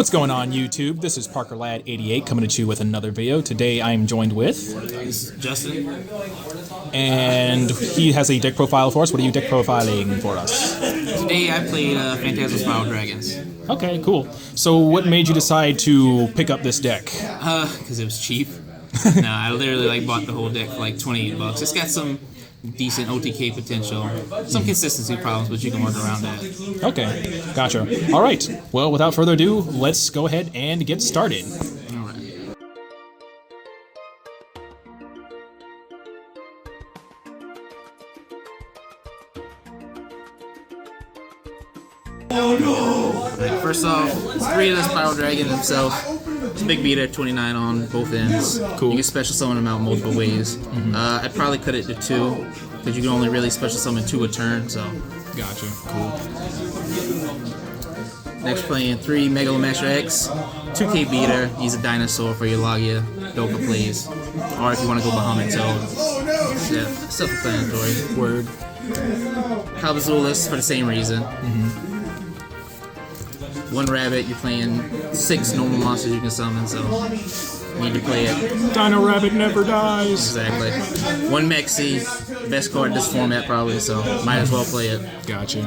What's going on, YouTube? This is ParkerLad88 coming at you with another video. Today I am joined with Justin, and he has a deck profile for us. What are you deck profiling for us? Today I played Phantasm Spiral Dragons. Okay, cool. So what made you decide to pick up this deck? Because it was cheap. No, I literally bought the whole deck for like $28. It's got some decent OTK potential, some consistency problems, but you can work around that. Okay, gotcha. All right. Well, without further ado, let's go ahead and get started. All right. Oh no! Right, first off, 3 of the Spiral Dragon himself. It's a big beater, 29 on both ends. Cool. You can special summon him out multiple ways. I'd probably cut it to 2, because you can only really special summon 2 a turn, so. Gotcha. Cool. Next playing 3 Megalomaster X, 2K beater. He's a dinosaur for your Logia Doka plays. Or if you want to go Bahamut Toad. Yeah, self-explanatory. Word. Calvazulus for the same reason. 1 rabbit, you're playing 6 normal monsters you can summon, so you need to play it. Dino Rabbit never dies. Exactly. 1 Mexi, best card in this format probably, so might as well play it. Gotcha.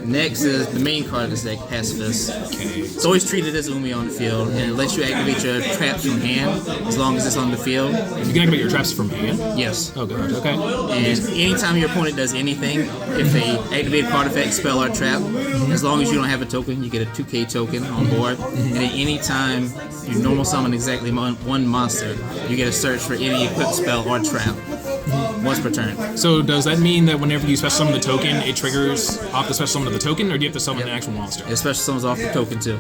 Next is the main card of this deck, Pacifist. Okay. It's always treated as Umi on the field, and it lets you activate your traps from hand as long as it's on the field. You can activate your traps from hand? Yes. Oh, good. Okay. And anytime your opponent does anything, if they activate a card effect, spell, or trap, as long as you don't have a token, you get a 2K token on board. And at any time you normal summon exactly 1 monster, you get a search for any equipped spell or trap. Once per turn. So does that mean that whenever you special summon the token, it triggers off the special summon of the token, or do you have to summon an actual monster? It special summons off the token too.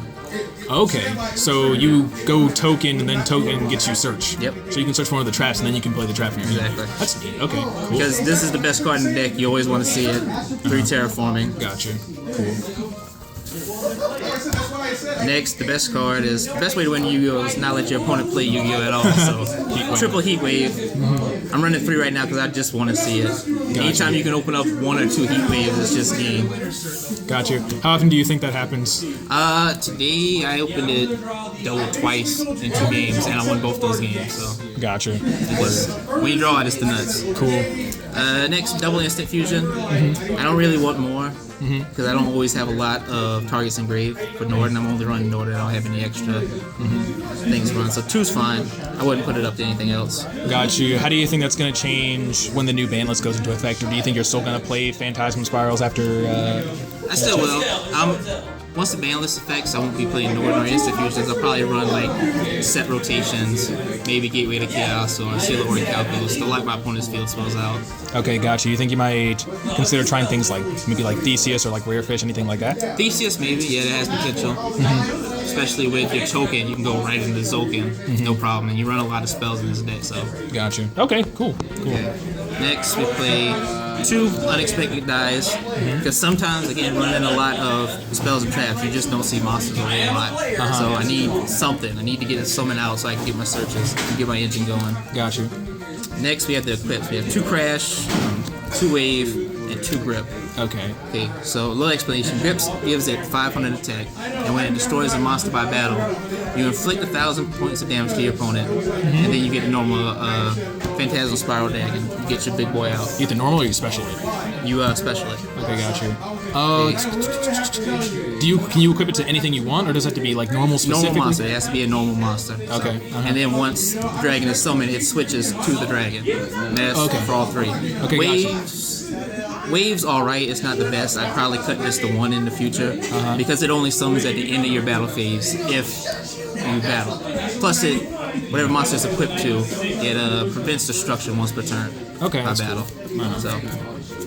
Okay, so you go token and then token gets you search. Yep. So you can search for one of the traps and then you can play the trap from your hand. Exactly. That's neat. Okay, cool. Because this is the best card in the deck, you always want to see it. 3 terraforming. Gotcha. Cool. Next, the best card is, the best way to win Yu-Gi-Oh! Is not let your opponent play Yu-Gi-Oh! At all, so triple Heat Wave. I'm running 3 right now because I just want to see it. Gotcha. Anytime you can open up 1 or 2 Heat Waves, it's just game. Gotcha. How often do you think that happens? Today I opened it double twice in 2 games, and I won both those games, so. Gotcha. When you draw it, it's the nuts. Cool. Next, double instant fusion. I don't really want more, because I don't always have a lot of targets engraved for Norden. I'm only running Norden. I don't have any extra things run, so 2's fine. I wouldn't put it up to anything else. Got you. How do you think that's going to change when the new ban list goes into effect, or do you think you're still going to play Phantasm Spirals after? I still will. Once the ban list affects, I won't be playing Norden or Instant Fusions. I'll probably run like set rotations, maybe Gateway to Chaos or Seal or Calculus to lock my opponent's field spells out. Okay, gotcha. You think you might consider trying things like maybe like Theseus or like Rare Fish, anything like that? Theseus maybe, yeah, that has potential. Especially with your token, you can go right into Zolkin, no problem, and you run a lot of spells in this deck, so. Gotcha. Okay, cool. Okay. Next, we play 2 unexpected dies, because sometimes, again, running a lot of spells and traps, you just don't see monsters a whole lot. So I need something. I need to get a summon out so I can get my searches and get my engine going. Gotcha. Next, we have the equips. We have 2 Crash, 2 Wave, and 2 Grip. Okay. Okay, so a little explanation. Grips gives it 500 attack, and when it destroys a monster by battle, you inflict 1,000 points of damage to your opponent, and then you get a normal Phantasm Spiral Dragon. You get your big boy out. You get the normal or you special it? You special it. Okay, gotcha. Can you equip it to anything you want, or does it have to be like normal specifically? Normal monster. It has to be a normal monster. So. Okay. And then once the dragon is summoned, it switches to the dragon. And that's for all 3. Okay, Waves. Gotcha. Wave's alright, it's not the best. I'd probably cut this to 1 in the future because it only summons at the end of your battle phase if you battle. Plus, whatever monster is equipped to, it prevents destruction once per turn by battle. Cool. So,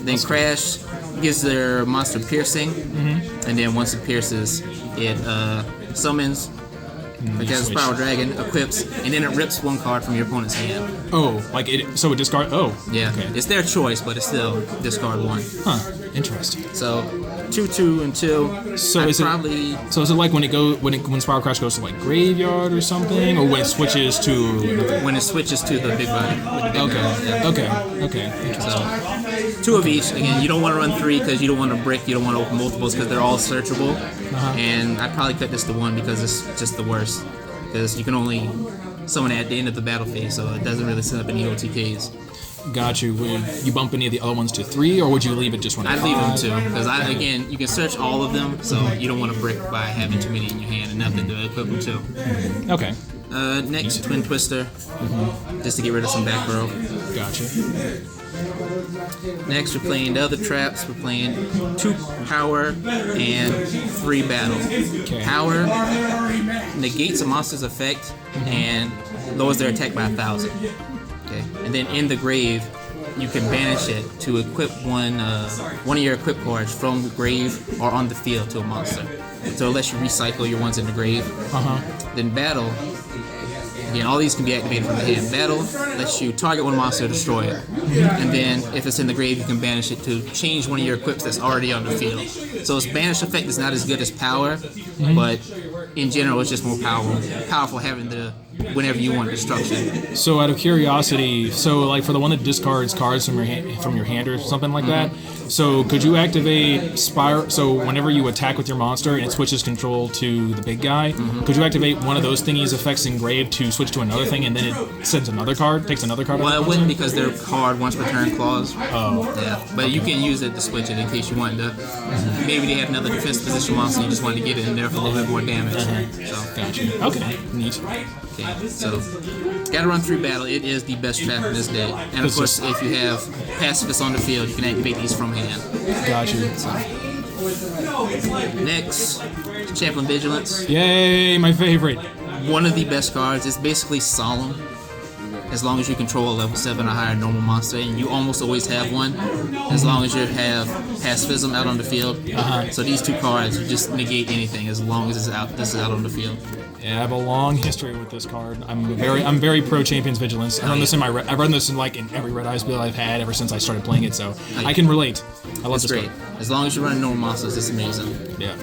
then Crash gives their monster piercing, and then once it pierces, it summons. Because Spiral Dragon equips, and then it rips 1 card from your opponent's hand. Oh, like it? So it discard? Oh, yeah. Okay. It's their choice, but it's still discard 1. Huh. Interesting. So 2/2 and 2. So I'd is probably it? So is it like when Spiral Crash goes to like graveyard or something, or when it switches to? when it switches to the big body. With the big body, yeah. Okay. So 2 of each. Again, you don't want to run 3 because you don't want to brick. You don't want to open multiples because they're all searchable. And I'd probably cut this to 1 because it's just the worst. Because you can only summon at the end of the battle phase, so it doesn't really set up any OTKs. Got you. Would you bump any of the other ones to 3, or would you leave it just 1? I'd leave them 2 because again, you can search all of them, so you don't want to brick by having too many in your hand and nothing to equip them to. Okay. Next, Twin Twister, just to get rid of some back row. Gotcha. Next, we're playing the other traps. We're playing 2 power and 3 battle. Okay. Power negates a monster's effect and lowers their attack by 1,000. Okay, and then in the grave, you can banish it to equip one of your equip cards from the grave or on the field to a monster. So it lets you recycle your ones in the grave. Then battle. Again, all these can be activated from the hand. Battle lets you target one monster, destroy it. And then, if it's in the grave, you can banish it to change one of your equips that's already on the field. So its banish effect is not as good as power, but in general, it's just more powerful having the whenever you want destruction. So out of curiosity, so like for the one that discards cards from your hand or something like that, so could you activate Spiral? So whenever you attack with your monster and it switches control to the big guy, could you activate one of those thingies effects engraved to switch to another thing, and then it sends another card, takes another card? Well, it wouldn't because they're card once per turn clause. Oh. Yeah, but you can use it to switch it in case you wanted to. Maybe they have another defense position monster, you just wanted to get it in there for a little bit more damage. So. Gotcha. Okay. Neat. Okay, so gotta run 3 battle. It is the best trap in this deck. And of course, if you have pacifists on the field, you can activate these from hand. Gotcha. Next, Chaplain Vigilance. Yay, my favorite. One of the best cards. It's basically solemn. As long as you control a level 7 or higher normal monster, and you almost always have one, as long as you have pacifism out on the field. So these 2 cards, you just negate anything as long as this is out on the field. Yeah, I have a long history with this card. I'm very pro Champions Vigilance. I run this I've run this in every Red Eyes build I've had ever since I started playing it, so I can relate. I love this great. card. As long as you run normal monsters, it's amazing. Yeah.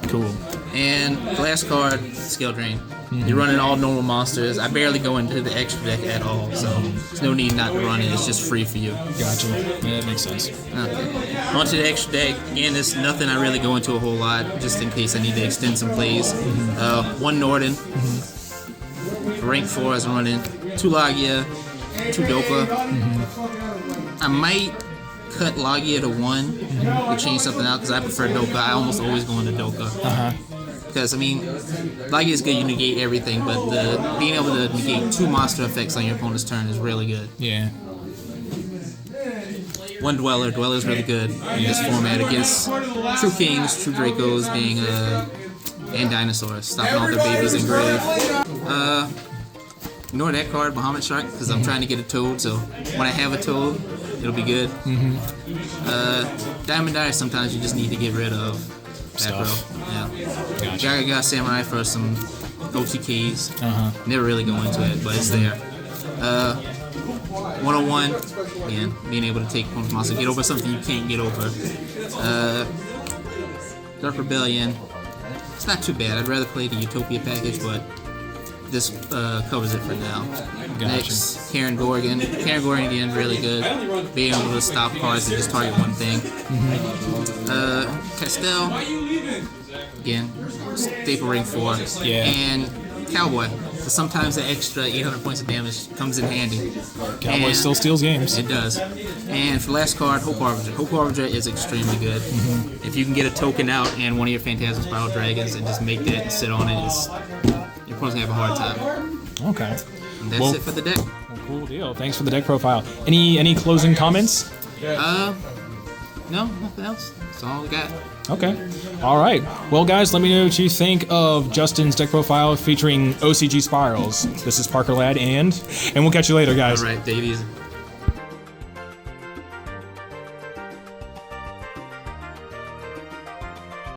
Cool. And the last card, Skill Drain. You're running all normal monsters. I barely go into the extra deck at all, so there's no need not to run it. It's just free for you. Gotcha. Yeah, that makes sense. Okay. On to the extra deck. Again, there's nothing I really go into a whole lot, just in case I need to extend some plays. 1 Norden. Rank 4 is running. 2 Lagia. 2 Doka. I might cut Lagia to 1 to change something out because I prefer Doka. I almost always go into Doka. Because, I mean, Lagia is good, you negate everything, but being able to negate 2 monster effects on your opponent's turn is really good. Yeah. 1 Dweller. Dweller is really good in this format against True Kings, True Dracos, and Dinosaurs, stopping all their babies in grave. Ignore that card, Bahamut Shark, because I'm trying to get a Toad, so when I have a Toad, it'll be good. Diamond Dire, sometimes you just need to get rid of Stuff. Yeah. Gotcha. Got Samurai for some OTKs. Never really go into it, but it's there. 101, again, being able to take opponent's monster, get over something you can't get over. Dark Rebellion, it's not too bad. I'd rather play the Utopia package, but this covers it for now. Gotcha. Next, Karen Gorgon. Karen Gorgon again, really good. Being able to stop cards and just target one thing. Castell, again, staple ring 4. Yeah. And Cowboy. So sometimes the extra 800 points of damage comes in handy. Cowboy still steals games. It does. And for the last card, Hope Harbinger. Hope Harbinger is extremely good. If you can get a token out and one of your Phantasm Spiral Dragons and just make that and sit on it, your opponent's gonna have a hard time. Okay. And that's it for the deck. Well, cool deal. Thanks for the deck profile. Any closing comments? No, nothing else. That's all we got. Okay. All right. Well, guys, let me know what you think of Justin's deck profile featuring OCG Spirals. This is Parker Ladd, and we'll catch you later, guys. All right, Davies.